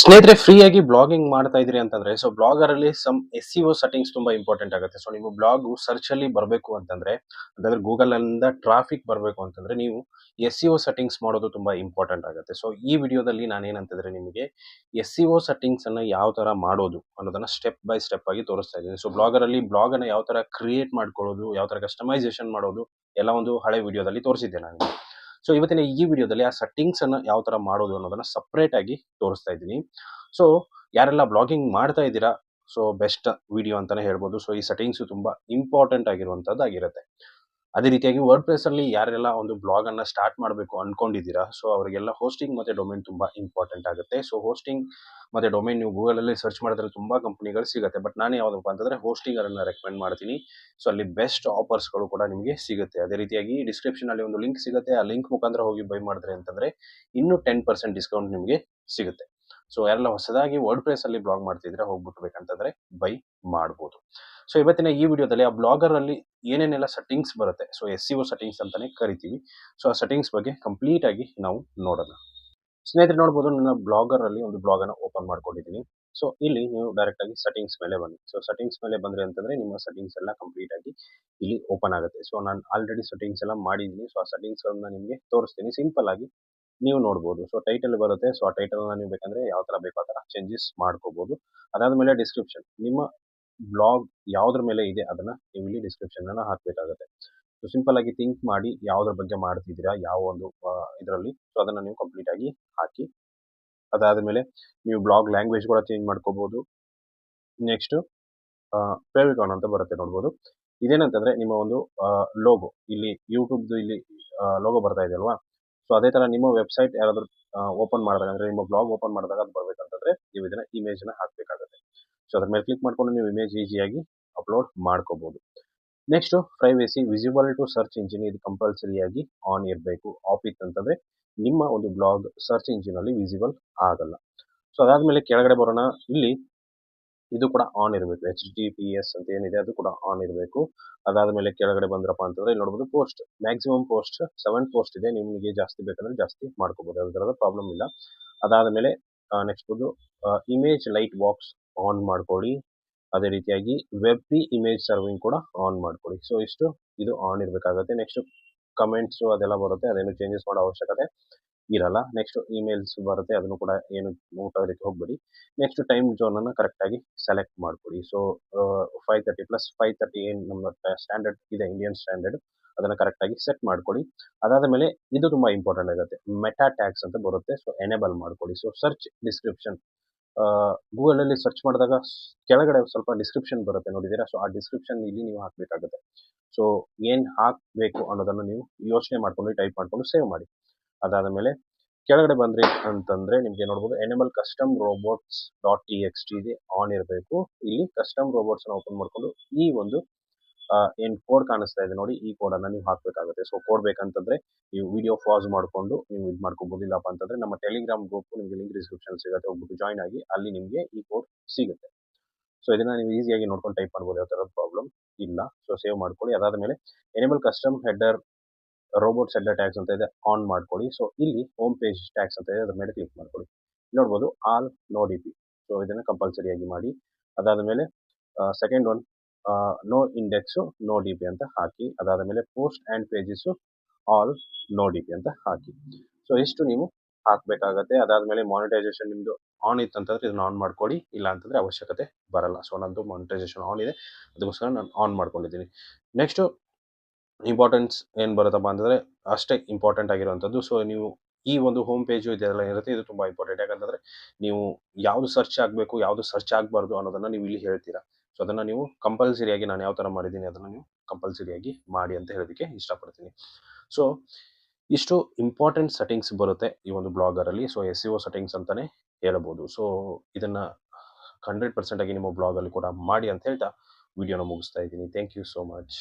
ಸ್ನೇಹಿತರೆ ಫ್ರೀಯಾಗಿ ಬ್ಲಾಗಿಂಗ್ ಮಾಡ್ತಾ ಇದ್ರಿ ಅಂತಂದ್ರೆ ಸೊ ಬ್ಲಾಗರ್ ಅಲ್ಲಿ ಸಮ್ SEO ಸೆಟ್ಟಿಂಗ್ಸ್ ತುಂಬಾ ಇಂಪಾರ್ಟೆಂಟ್ ಆಗುತ್ತೆ. ಸೊ ನಿಮ್ಮ ಬ್ಲಾಗ್ ಸರ್ಚ್ ಅಲ್ಲಿ ಬರಬೇಕು ಅಂತಂದ್ರೆ ಗೂಗಲ್ ಅಲ್ಲಿಂದ ಟ್ರಾಫಿಕ್ ಬರಬೇಕು ಅಂತಂದ್ರೆ ನೀವು SEO ಸೆಟ್ಟಿಂಗ್ಸ್ ಮಾಡೋದು ತುಂಬಾ ಇಂಪಾರ್ಟೆಂಟ್ ಆಗುತ್ತೆ. ಸೊ ಈ ವಿಡಿಯೋದಲ್ಲಿ ನಾನು ಏನಂತಂದ್ರೆ ನಿಮಗೆ SEO ಸೆಟ್ಟಿಂಗ್ಸ್ ಅನ್ನ ಯಾವ ತರ ಮಾಡೋದು ಅನ್ನೋದನ್ನ ಸ್ಟೆಪ್ ಬೈ ಸ್ಟೆಪ್ ಆಗಿ ತೋರಿಸ್ತಾ ಇದ್ದೀನಿ. ಸೊ ಬ್ಲಾಗರ್ ಅಲ್ಲಿ ಬ್ಲಾಗ್ ಅನ್ನ ಯಾವ ತರ ಕ್ರಿಯೇಟ್ ಮಾಡ್ಕೊಳ್ಳೋದು, ಯಾವ ತರ ಕಸ್ಟಮೈಸೇಷನ್ ಮಾಡೋದು ಎಲ್ಲ ಒಂದು ಹಳೆ ವಿಡಿಯೋದಲ್ಲಿ ತೋರಿಸಿದ್ದೆ ನಾನು. ಸೊ ಇವತ್ತಿನ ಈ ವಿಡಿಯೋದಲ್ಲಿ ಆ ಸೆಟ್ಟಿಂಗ್ಸ್ ಅನ್ನ ಯಾವ ತರ ಮಾಡೋದು ಅನ್ನೋದನ್ನ ಸಪರೇಟ್ ಆಗಿ ತೋರಿಸ್ತಾ ಇದ್ದೀನಿ. ಸೊ ಯಾರೆಲ್ಲ ಬ್ಲಾಗಿಂಗ್ ಮಾಡ್ತಾ ಇದ್ದೀರಾ, ಸೊ ಬೆಸ್ಟ್ ವಿಡಿಯೋ ಅಂತಾನೆ ಹೇಳ್ಬೋದು. ಸೊ ಈ ಸೆಟ್ಟಿಂಗ್ಸ್ ತುಂಬಾ ಇಂಪಾರ್ಟೆಂಟ್ ಆಗಿರುವಂತದ್ದಾಗಿರುತ್ತೆ. ಅದೇ ರೀತಿಯಾಗಿ ವರ್ಡ್ ಪ್ರೆಸ್ ಅಲ್ಲಿ ಯಾರೆಲ್ಲ ಒಂದು ಬ್ಲಾಗ್ ಅನ್ನ ಸ್ಟಾರ್ಟ್ ಮಾಡಬೇಕು ಅನ್ಕೊಂಡಿದ್ದೀರಾ, ಸೊ ಅವರಿಗೆಲ್ಲ ಹೋಸ್ಟಿಂಗ್ ಮತ್ತೆ ಡೊಮೇನ್ ತುಂಬಾ ಇಂಪಾರ್ಟೆಂಟ್ ಆಗುತ್ತೆ. ಸೊ ಹೋಸ್ಟಿಂಗ್ ಮತ್ತೆ ಡೊಮೇನ್ ನೀವು ಗೂಗಲ್ ಅಲ್ಲಿ ಸರ್ಚ್ ಮಾಡಿದ್ರೆ ತುಂಬಾ ಕಂಪನಿಗಳು ಸಿಗುತ್ತೆ. ಬಟ್ ನಾನು ಯಾವ್ದಪ್ಪ ಅಂತಂದ್ರೆ ಹೋಸ್ಟಿಂಗ್ ಅನ್ನ ರೆಕಮೆಂಡ್ ಮಾಡ್ತೀನಿ. ಸೊ ಅಲ್ಲಿ ಬೆಸ್ಟ್ ಆಫರ್ಸ್ಗಳು ಕೂಡ ನಿಮಗೆ ಸಿಗುತ್ತೆ. ಅದೇ ರೀತಿಯಾಗಿ ಡಿಸ್ಕ್ರಿಪ್ಷನ್ ಅಲ್ಲಿ ಒಂದು ಲಿಂಕ್ ಸಿಗುತ್ತೆ. ಆ ಲಿಂಕ್ ಮುಖಾಂತರ ಹೋಗಿ ಬೈ ಮಾಡಿದ್ರೆ ಅಂತಂದ್ರೆ ಇನ್ನೂ 10% ಡಿಸ್ಕೌಂಟ್ ನಿಮಗೆ ಸಿಗುತ್ತೆ. ಸೊ ಯಾರೆಲ್ಲ ಹೊಸದಾಗಿ ವರ್ಡ್ ಪ್ರೆಸ್ ಅಲ್ಲಿ ಬ್ಲಾಗ್ ಮಾಡ್ತಿದ್ರೆ ಹೋಗ್ಬಿಟ್ಟು ಬೇಕಂತಂದ್ರೆ ಬೈ ಮಾಡ್ಬೋದು. ಸೊ ಇವತ್ತಿನ ಈ ವಿಡಿಯೋದಲ್ಲಿ ಆ ಬ್ಲಾಗರ್ ಅಲ್ಲಿ ಏನೇನೆಲ್ಲ ಸೆಟ್ಟಿಂಗ್ಸ್ ಬರುತ್ತೆ, ಸೊ SEO ಸೆಟ್ಟಿಂಗ್ಸ್ ಅಂತಾನೆ ಕರಿತೀವಿ. ಸೊ ಆ ಸೆಟ್ಟಿಂಗ್ಸ್ ಬಗ್ಗೆ ಕಂಪ್ಲೀಟ್ ಆಗಿ ನಾವು ನೋಡೋಣ. ಸ್ನೇಹಿತರೆ ನೋಡ್ಬೋದು, ನನ್ನ ಬ್ಲಾಗರ್ ಅಲ್ಲಿ ಒಂದು ಬ್ಲಾಗ್ ಅನ್ನು ಓಪನ್ ಮಾಡ್ಕೊಂಡಿದ್ದೀನಿ. ಸೊ ಇಲ್ಲಿ ನೀವು ಡೈರೆಕ್ಟ್ ಆಗಿ ಸೆಟ್ಟಿಂಗ್ಸ್ ಮೇಲೆ ಬನ್ನಿ. ಸೊ ಸೆಟ್ಟಿಂಗ್ಸ್ ಮೇಲೆ ಬಂದ್ರೆ ಅಂತಂದ್ರೆ ನಿಮ್ಮ ಸೆಟ್ಟಿಂಗ್ಸ್ ಎಲ್ಲ ಕಂಪ್ಲೀಟ್ ಆಗಿ ಇಲ್ಲಿ ಓಪನ್ ಆಗುತ್ತೆ. ಸೊ ನಾನು ಆಲ್ರೆಡಿ ಸೆಟ್ಟಿಂಗ್ಸ್ ಎಲ್ಲ ಮಾಡಿದ್ದೀನಿ. ಸೊ ಆ ಸೆಟ್ಟಿಂಗ್ಸ್ ಗಳನ್ನ ನಿಮಗೆ ತೋರಿಸ್ತೀನಿ ಸಿಂಪಲ್ ಆಗಿ ನೀವು ನೋಡ್ಬೋದು. ಸೊ ಟೈಟಲ್ ಬರುತ್ತೆ. ಸೊ ಆ ಟೈಟಲ್ ನೀವು ಬೇಕಂದ್ರೆ ಯಾವ ತರ ಬೇಕೋ ಆ ತರ ಚೇಂಜಸ್ ಮಾಡ್ಕೋಬಹುದು. ಅದಾದ್ಮೇಲೆ ಡಿಸ್ಕ್ರಿಪ್ಷನ್, ನಿಮ್ಮ ಬ್ಲಾಗ್ ಯಾವ್ದ್ರ ಮೇಲೆ ಇದೆ ಅದನ್ನ ನೀವು ಇಲ್ಲಿ ಡಿಸ್ಕ್ರಿಪ್ಷನ್ ಅನ್ನ ಹಾಕ್ಬೇಕಾಗುತ್ತೆ. ಸೊ ಸಿಂಪಲ್ ಆಗಿ ಥಿಂಕ್ ಮಾಡಿ ಯಾವ್ದ್ರ ಬಗ್ಗೆ ಮಾಡ್ತಿದ್ದೀರಾ, ಯಾವ ಒಂದು ಇದರಲ್ಲಿ, ಸೊ ಅದನ್ನ ನೀವು ಕಂಪ್ಲೀಟ್ ಆಗಿ ಹಾಕಿ. ಅದಾದ್ಮೇಲೆ ನೀವು ಬ್ಲಾಗ್ ಲ್ಯಾಂಗ್ವೇಜ್ ಕೂಡ ಚೇಂಜ್ ಮಾಡ್ಕೋಬಹುದು. ನೆಕ್ಸ್ಟ್ ಫೇವಿಕಾನ್ ಅಂತ ಬರುತ್ತೆ ನೋಡ್ಬೋದು. ಇದೇನಂತಂದ್ರೆ ನಿಮ್ಮ ಒಂದು ಲೋಗೋ, ಇಲ್ಲಿ ಯೂಟ್ಯೂಬ್ದು ಇಲ್ಲಿ ಲೋಗೋ ಬರ್ತಾ ಇದೆ ಅಲ್ವಾ. ಸೊ ಅದೇ ತರ ನಿಮ್ಮ ವೆಬ್ಸೈಟ್ ಯಾರಾದ್ರೂ ಓಪನ್ ಮಾಡಿದಾಗ, ಅಂದ್ರೆ ನಿಮ್ಮ ಬ್ಲಾಗ್ ಓಪನ್ ಮಾಡಿದಾಗ ಅದು ಬರ್ಬೇಕಂತಂದ್ರೆ ನೀವು ಇದನ್ನ ಇಮೇಜ್ ನ ಹಾಕ್ಬೇಕಾಗುತ್ತೆ. ಸೊ ಅದ್ರ ಮೇಲೆ ಕ್ಲಿಕ್ ಮಾಡ್ಕೊಂಡು ನೀವು ಇಮೇಜ್ ಈಸಿಯಾಗಿ ಅಪ್ಲೋಡ್ ಮಾಡ್ಕೋಬಹುದು. Next privacy, visible to search engine, ಇದು ಕಂಪಲ್ಸರಿ ಆಗಿ ಆನ್ ಇರಬೇಕು. ಆಫ್ ಇತ್ತಂತಂದ್ರೆ ನಿಮ್ಮ ಒಂದು ಬ್ಲಾಗ್ ಸರ್ಚ್ ಇಂಜಿನ್ ಅಲ್ಲಿ ವಿಸಿಬಲ್ ಆಗಲ್ಲ. ಸೊ ಅದಾದ್ಮೇಲೆ ಕೆಳಗಡೆ ಬರೋಣ. ಇಲ್ಲಿ ಇದು ಕೂಡ ಆನ್ ಇರಬೇಕು. HTTPS ಅಂತ ಏನಿದೆ ಅದು ಕೂಡ ಆನ್ ಇರಬೇಕು. ಅದಾದ್ಮೇಲೆ ಕೆಳಗಡೆ ಬಂದ್ರಪ್ಪ ಅಂತಂದ್ರೆ ಇಲ್ಲಿ ನೋಡಬಹುದು ಪೋಸ್ಟ್, ಮ್ಯಾಕ್ಸಿಮಮ್ ಪೋಸ್ಟ್ 7 ಪೋಸ್ಟ್ ಇದೆ. ನಿಮಗೆ ಜಾಸ್ತಿ ಬೇಕಂದ್ರೆ ಜಾಸ್ತಿ ಮಾಡ್ಕೋಬಹುದು, ಅದರದ ಪ್ರಾಬ್ಲಮ್ ಇಲ್ಲ. ಅದಾದ್ಮೇಲೆ ನೆಕ್ಸ್ಟ್ ಬಂದು ಇಮೇಜ್ ಲೈಟ್ ಬಾಕ್ಸ್ ಆನ್ ಮಾಡ್ಕೊಳ್ಳಿ. ಅದೇ ರೀತಿಯಾಗಿ ವೆಬ್ ಪಿ ಇಮೇಜ್ ಸರ್ವಿಂಗ್ ಕೂಡ ಆನ್ ಮಾಡ್ಕೊಳ್ಳಿ. ಸೊ ಇಷ್ಟು ಇದು ಆನ್ ಇರಬೇಕಾಗುತ್ತೆ. ನೆಕ್ಸ್ಟ್ ಕಮೆಂಟ್ಸ್ ಅದೆಲ್ಲ ಬರುತ್ತೆ, ಅದೇನು ಚೇಂಜಸ್ ಮಾಡೋ ಅವಶ್ಯಕತೆ ಇರಲ್ಲ. ನೆಕ್ಸ್ಟ್ ಇಮೇಲ್ಸ್ ಬರುತ್ತೆ, ಅದನ್ನು ಕೂಡ ಏನು ಮುಟ್ಟೋದಕ್ಕೆ ಹೋಗ್ಬೇಡಿ. ನೆಕ್ಸ್ಟ್ ಟೈಮ್ ಝೋನ್ ಅನ್ನ ಕರೆಕ್ಟ್ ಆಗಿ ಸೆಲೆಕ್ಟ್ ಮಾಡ್ಕೊಳ್ಳಿ. ಸೊ 5:30 ಪ್ಲಸ್ 5:30 ಏನು ನಮ್ಮ ಸ್ಟ್ಯಾಂಡರ್ಡ್ ಇದೆ, ಇಂಡಿಯನ್ ಸ್ಟ್ಯಾಂಡರ್ಡ್, ಅದನ್ನ ಕರೆಕ್ಟ್ ಆಗಿ ಸೆಟ್ ಮಾಡ್ಕೊಳ್ಳಿ. ಅದಾದ ಮೇಲೆ ಇದು ತುಂಬಾ ಇಂಪಾರ್ಟೆಂಟ್ ಆಗುತ್ತೆ, ಮೆಟಾ ಟ್ಯಾಗ್ಸ್ ಅಂತ ಬರುತ್ತೆ. ಸೊ ಎನೇಬಲ್ ಮಾಡ್ಕೊಳ್ಳಿ. ಸೊ ಸರ್ಚ್ ಡಿಸ್ಕ್ರಿಪ್ಷನ್, ಗೂಗಲ್ ಅಲ್ಲಿ ಸರ್ಚ್ ಮಾಡಿದಾಗ ಕೆಳಗಡೆ ಸ್ವಲ್ಪ ಡಿಸ್ಕ್ರಿಪ್ಷನ್ ಬರುತ್ತೆ ನೋಡಿದ್ದೀರಾ. ಸೊ ಆ ಡಿಸ್ಕ್ರಿಪ್ಷನ್ ಇಲ್ಲಿ ನೀವು ಹಾಕ್ಬೇಕಾಗುತ್ತೆ. ಸೊ ಏನ್ ಹಾಕ್ಬೇಕು ಅನ್ನೋದನ್ನ ನೀವು ಯೋಚನೆ ಮಾಡ್ಕೊಂಡು ಟೈಪ್ ಮಾಡ್ಕೊಂಡು ಸೇವ್ ಮಾಡಿ. ಅದಾದ ಮೇಲೆ ಕೆಳಗಡೆ ಬಂದ್ರಿ ಅಂತಂದ್ರೆ ನಿಮ್ಗೆ ನೋಡ್ಬೋದು ಎನಿಮಲ್ ಕಸ್ಟಮ್ ರೋಬೋಟ್ಸ್ .txt ಇದೆ ಆನ್ ಇರಬೇಕು. ಇಲ್ಲಿ ಕಸ್ಟಮ್ ರೋಬೋಟ್ಸ್ ನ ಓಪನ್ ಮಾಡ್ಕೊಂಡು ಈ ಒಂದು ಏನ್ ಕೋಡ್ ಕಾಣಿಸ್ತಾ ಇದೆ ನೋಡಿ, ಈ ಕೋಡ್ ಅನ್ನ ನೀವು ಹಾಕ್ಬೇಕಾಗುತ್ತೆ. ಸೊ ಕೋಡ್ ಬೇಕಂತಂದ್ರೆ ನೀವು ವಿಡಿಯೋ ಪಾಸ್ ಮಾಡ್ಕೊಂಡು ನೀವು ಇದು ಮಾಡ್ಕೋಬಹುದು. ಇಲ್ಲಪ್ಪ ಅಂತಂದ್ರೆ ನಮ್ಮ ಟೆಲಿಗ್ರಾಮ್ ಗ್ರೂಪ್ ನಿಮಗೆ ಲಿಂಕ್ ಡಿಸ್ಕ್ರಿಪ್ಷನ್ ಸಿಗುತ್ತೆ, ಹೋಗ್ಬಿಟ್ಟು ಜಾಯ್ನ್ ಆಗಿ, ಅಲ್ಲಿ ನಿಮಗೆ ಈ ಕೋಡ್ ಸಿಗುತ್ತೆ. ಸೊ ಇದನ್ನ ನೀವು ಈಸಿಯಾಗಿ ನೋಡ್ಕೊಂಡು ಟೈಪ್ ಮಾಡ್ಬೋದು, ಯಾವ ತರದ ಪ್ರಾಬ್ಲಮ್ ಇಲ್ಲ. ಸೊ ಸೇವ್ ಮಾಡ್ಕೊಳ್ಳಿ. ಅದಾದ ಮೇಲೆ animal custom header robot header tags ಅಂತ ಇದೆ, ಆನ್ ಮಾಡ್ಕೊಳ್ಳಿ. ಸೊ ಇಲ್ಲಿ ಹೋಮ್ ಪೇಜ್ ಟ್ಯಾಗ್ಸ್ ಅಂತ ಇದೆ, ಅದ್ರ ಮೇಲೆ ಕ್ಲಿಕ್ ಮಾಡ್ಕೊಳ್ಳಿ. ನೋಡ್ಬೋದು all no D P. So ಇದನ್ನ ಕಂಪಲ್ಸರಿ ಆಗಿ ಮಾಡಿ. ಅದಾದ ಮೇಲೆ second one no index no D P ಅಂತ ಹಾಕಿ. ಅದಾದ ಮೇಲೆ post and pages all no D P ಅಂತ ಹಾಕಿ. ಸೊ ಇಷ್ಟು ನೀವು ಹಾಕ್ಬೇಕಾಗತ್ತೆ. ಅದಾದ್ಮೇಲೆ ಮಾನಿಟೈಸೇಷನ್ ನಿಮ್ದು ಆನ್ ಇತ್ತಂತಂದ್ರೆ ಇದನ್ನ ಆನ್ ಮಾಡ್ಕೊಳ್ಳಿ, ಇಲ್ಲ ಅಂತಂದ್ರೆ ಅವಶ್ಯಕತೆ ಬರಲ್ಲ. ಸೊ ನಂದು ಮಾನಿಟೈಸೇಷನ್ ಆನ್ ಇದೆ, ಅದಕ್ಕೋಸ್ಕರ ನಾನು ಆನ್ ಮಾಡ್ಕೊಂಡಿದ್ದೀನಿ. ನೆಕ್ಸ್ಟ್ ಇಂಪಾರ್ಟೆನ್ಸ್ ಏನ್ ಬರುತ್ತಪ್ಪ ಅಂತಂದ್ರೆ ಅಷ್ಟೇ ಇಂಪಾರ್ಟೆಂಟ್ ಆಗಿರುವಂತದ್ದು. ಸೊ ನೀವು ಈ ಒಂದು ಹೋಮ್ ಪೇಜು ಇದೆಲ್ಲ ಇರುತ್ತೆ, ಇದು ತುಂಬಾ ಇಂಪಾರ್ಟೆಂಟ್. ಯಾಕಂತಂದ್ರೆ ನೀವು ಯಾವ್ದು ಸರ್ಚ್ ಆಗಬೇಕು, ಯಾವ್ದು ಸರ್ಚ್ ಆಗಬಾರ್ದು ಅನ್ನೋದನ್ನ ನೀವು ಇಲ್ಲಿ ಹೇಳ್ತೀರಾ. ಸೊ ಅದನ್ನ ನೀವು ಕಂಪಲ್ಸರಿ ಆಗಿ ನಾನು ಯಾವ ತರ ಮಾಡಿದ್ದೀನಿ ಅದನ್ನ ನೀವು ಕಂಪಲ್ಸರಿ ಆಗಿ ಮಾಡಿ ಅಂತ ಹೇಳೋದಕ್ಕೆ ಇಷ್ಟಪಡ್ತೀನಿ. ಸೊ ಇಷ್ಟು ಇಂಪಾರ್ಟೆಂಟ್ ಸೆಟ್ಟಿಂಗ್ಸ್ ಬರುತ್ತೆ ಈ ಒಂದು ಬ್ಲಾಗರ್ ಅಲ್ಲಿ. ಸೊ SEO ಸೆಟ್ಟಿಂಗ್ಸ್ ಅಂತಾನೆ ಹೇಳಬಹುದು. ಸೊ ಇದನ್ನ 100% ಆಗಿ ನಿಮ್ಮ ಬ್ಲಾಗ್ ಅಲ್ಲಿ ಕೂಡ ಮಾಡಿ ಅಂತ ಹೇಳ್ತಾ ವಿಡಿಯೋನ ಮುಗಿಸ್ತಾ ಇದ್ದೀನಿ. Thank you so much.